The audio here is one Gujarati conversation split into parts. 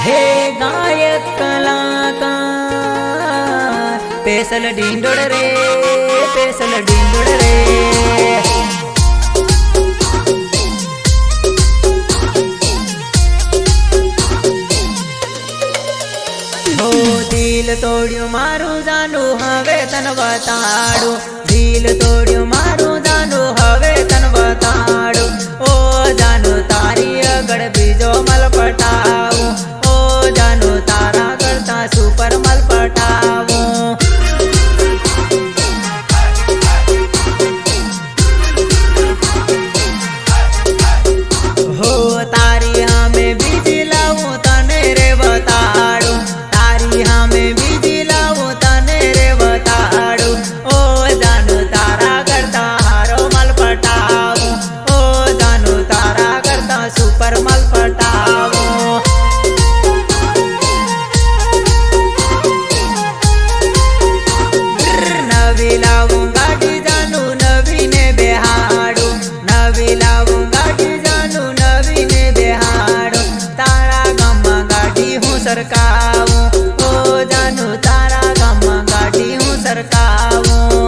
हे गायक कलाकार पेसल ढींढोड़ रे, पेसल ढींढोड़ रे। हो दिल तोड़्યું મારું જાનું હવે તન બતાડું, દિલ તોડ્યું મારું જાનું હવે તન બતાડું। ઓ જાનું તારી આગળ બીજો મલ પટાવું, ઓ જાનું તારા કરતા સુપર મલ પટાવું। હો તારી સામે બીજી લાવું તને રે બતાડું, તારી સામે બીજી લાવું તને રે બતાડું। ઓ જાનું તારા કરતા હારો મલ પટાવું, ઓ જાનું તારા કરતા સુપર મલ પટાવું। નવી લાવું ગાડી જાનું નવીને બેહાડું, નવી લાવું ગાડી જાનું નવીને બેહાડું। તારા ગામમાં ગાડી હું સરકાવું, ઓ જાનું તારા ગામમાં ગાડી હું સરકાવું।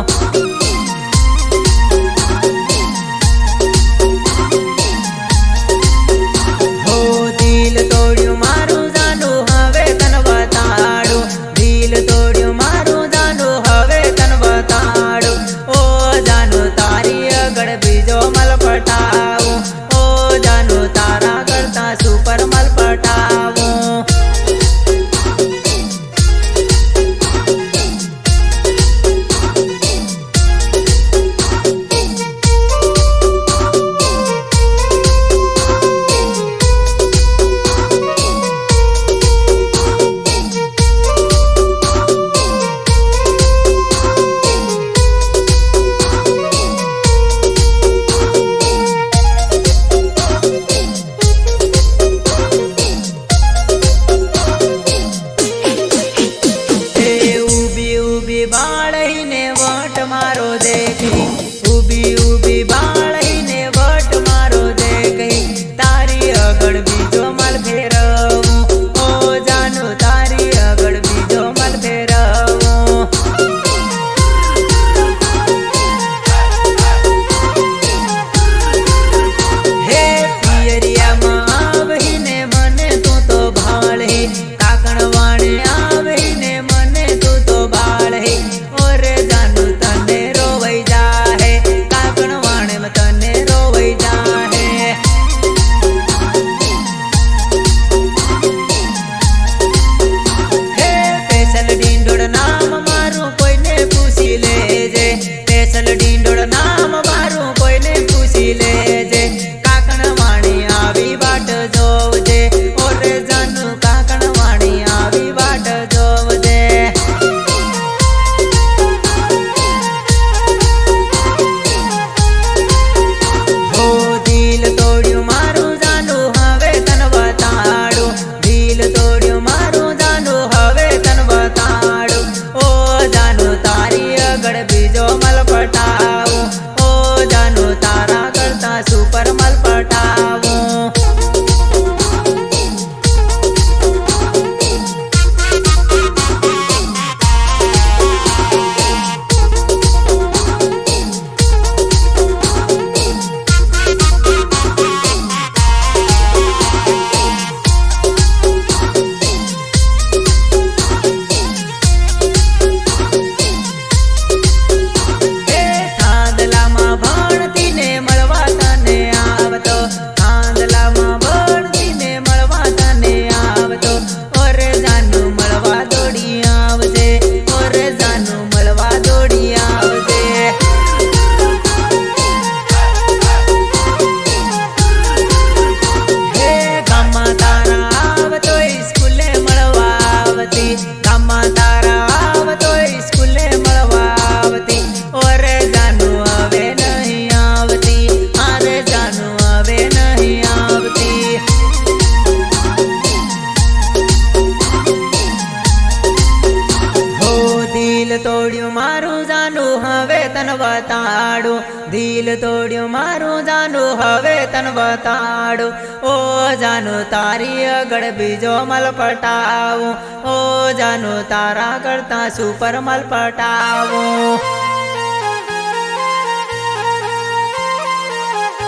હો દિલ તોડ્યું મારું જાનું હવે તન બતાડું, દિલ તોડ્યું મારું જાનું હવે તન બતાડું। ઓ જાનું તારી આગળ બીજો મલ પટાવું, ઓ જાનું તારા કરતા સુપર મલ પટાવું। બાળહીને વટ મારો દેખી, ઊભી ઊભી બાળહીને વટ મારો દેખી। તારી આગળ બીજો મલ ફેરવું, ઓ જાનું તારી આગળ બીજો મલ ફેરવું। હે પિયરિયામાં આવીને મને તું તો ભાળી, કાકણવાણે આવીને મને તું તો ભાળી। ઓરે જાનું તને રોવાઈ જાહે, કાકણવાણે તને રોવાઈ જાહે। હે પેસલ ઢીંઢોળ નામ મારું કોઈને પૂછી લેજે, પેસલ ઢીંઢોળ નામ મારું કોઈને પૂછી લેજે। કાકણવાણી આવી વાટ જોવજે, ઓરે જાનું કાકણવાણી આવી વાટ જોવજે। હો દિલ તોડ્યું મારું જાનું હવે તન બતાડું, દિલ તોડ્યું મારું જાનું હવે તન બતાડું। ઓ જાનું તારી આગળ બીજો મલ પટાવું, ઓ જાનું તારા કરતા સુપર મલ પટાવું। હે થાંદલામાં ભણતીને મળવા તને આવતો, થાંદલામાં ભણતીને મળવા તને આવતો। ઓરે જાનું મળવા દોડી આવજે, ઓરે જાનું મળવા દોડી આવજે। હે ગામમાં તારા આવતોય સ્કૂલે મળવા આવતી, ગામમાં તારા આવતોય સ્કૂલે મળવા આવતી। ઓરે જાનું હવે નહીં આવતી, આરે જાનું હવે નહીં આવતી। હો દિલ તોડ્યું મારું જાનું હવે તન બતાડું, દિલ તોડ્યું મારું જાનું હવે તન બતાડું ઓ જાનું તારી આગળ બીજો મલ પટાવું ઓ જાનું તારા કરતા સુપર મલ પટાવું